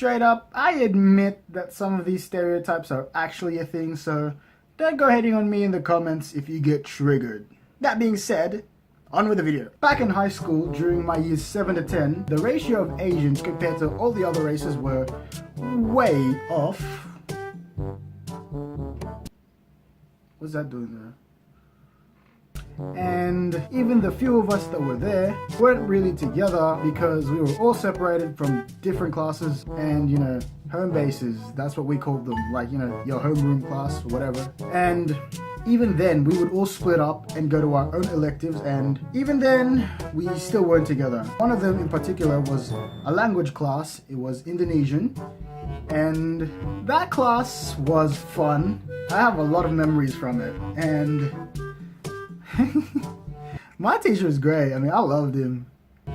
straight up, I admit that some of these stereotypes are actually a thing, so don't go hating on me in the comments if you get triggered. That being said, on with the video. Back in high school, during my years 7 to 10, the ratio of Asians compared to all the other races were way off. What's that doing there? And even the few of us that were there weren't really together because we were all separated from different classes and, you know, home bases. That's what we called them, like, you know, your homeroom class or whatever. And even then, we would all split up and go to our own electives, and even then, we still weren't together. One of them in particular was a language class. It was Indonesian, and that class was fun. I have a lot of memories from it, and my teacher was great. I mean, I loved him.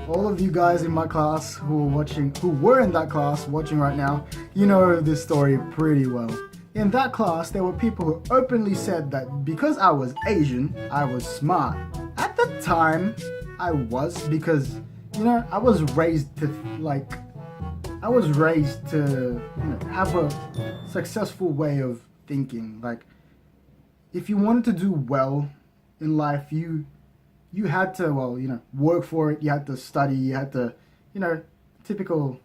All of you guys in my class who were in that class watching right now, you know this story pretty well. In that class, there were people who openly said that because I was Asian, I was smart. At the time, I was, because, you know, I was raised to, have a successful way of thinking. Like, if you wanted to do well in life, you had to, well, you know, work for it, you had to study, you had to, you know, typical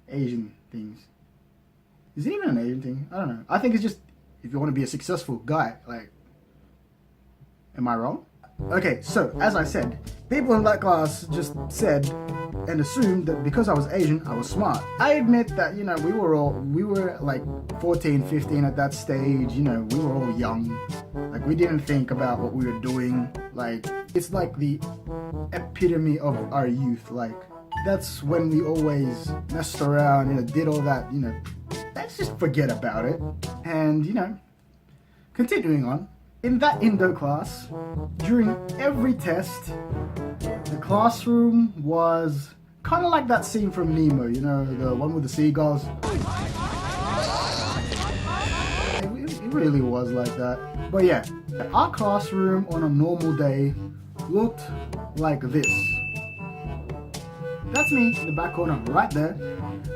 Asian things. Is it even an Asian thing? I don't know. I think it's just if you want to be a successful guy, like, am I wrong? Okay, so as I said, people in that class just said and assumed that because I was Asian, I was smart. I admit that, you know, we were like 14, 15 at that stage, you know, we were all young. Like, we didn't think about what we were doing. Like, it's like the epitome of our youth. Like, that's when we always messed around, you know, did all that, you know. Let's just forget about it. And, you know, continuing on. In that Indo class, during every test, the classroom was kind of like that scene from Nemo, you know, the one with the seagulls. It really was like that. But yeah, our classroom on a normal day looked like this. That's me in the back corner right there.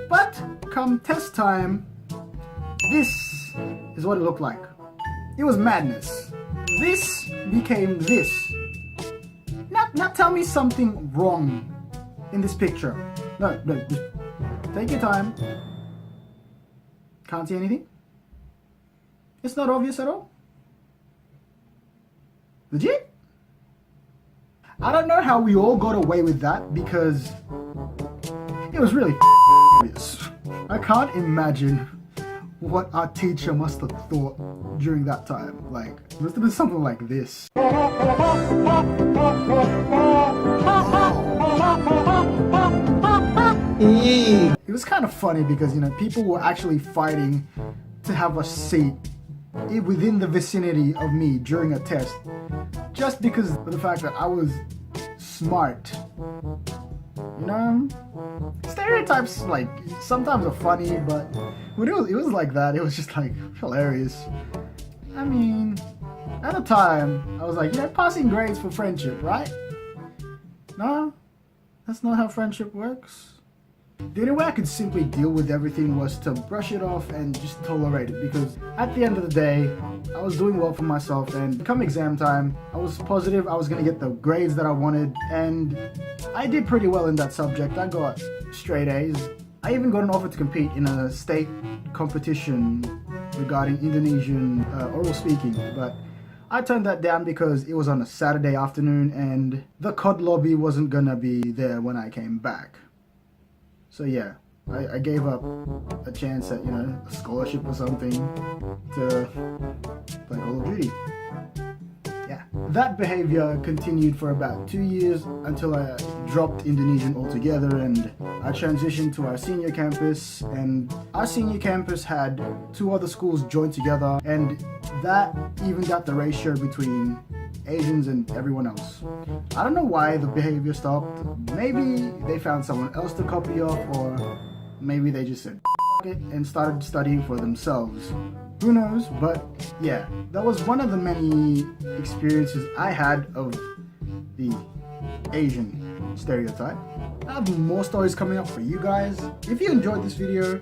But come test time, this is what it looked like. It was madness. This became this. Now tell me something wrong in this picture. No, just take your time. Can't see anything? It's not obvious at all? Legit? I don't know how we all got away with that because it was really obvious. I can't imagine what our teacher must have thought during that time. Like, it must have been something like this. It was kind of funny because, you know, people were actually fighting to have a seat within the vicinity of me during a test, just because of the fact that I was smart. You know, stereotypes, like, sometimes are funny, but when it was like that, it was just like hilarious. I mean, at the time, I was like, yeah, passing grades for friendship, right? No, that's not how friendship works. The only way I could simply deal with everything was to brush it off and just tolerate it, because at the end of the day, I was doing well for myself, and come exam time, I was positive I was going to get the grades that I wanted, and I did pretty well in that subject. I got straight A's. I even got an offer to compete in a state competition regarding Indonesian oral speaking, but I turned that down because it was on a Saturday afternoon and the COD lobby wasn't gonna be there when I came back. So yeah, I gave up a chance at, you know, a scholarship or something to play Call of Duty. Yeah. That behavior continued for about 2 years until I dropped Indonesian altogether and I transitioned to our senior campus, and our senior campus had 2 other schools joined together, and that evened out the ratio between Asians and everyone else. I don't know why the behavior stopped. Maybe they found someone else to copy off, or maybe they just said F it and started studying for themselves. Who knows? But yeah, that was one of the many experiences I had of the Asian stereotype. I have more stories coming up for you guys. If you enjoyed this video,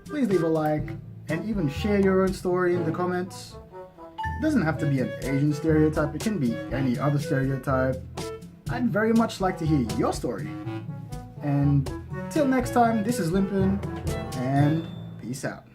please leave a like and even share your own story in the comments. It doesn't have to be an Asian stereotype, it can be any other stereotype. I'd very much like to hear your story. And till next time, this is Limpin, and peace out.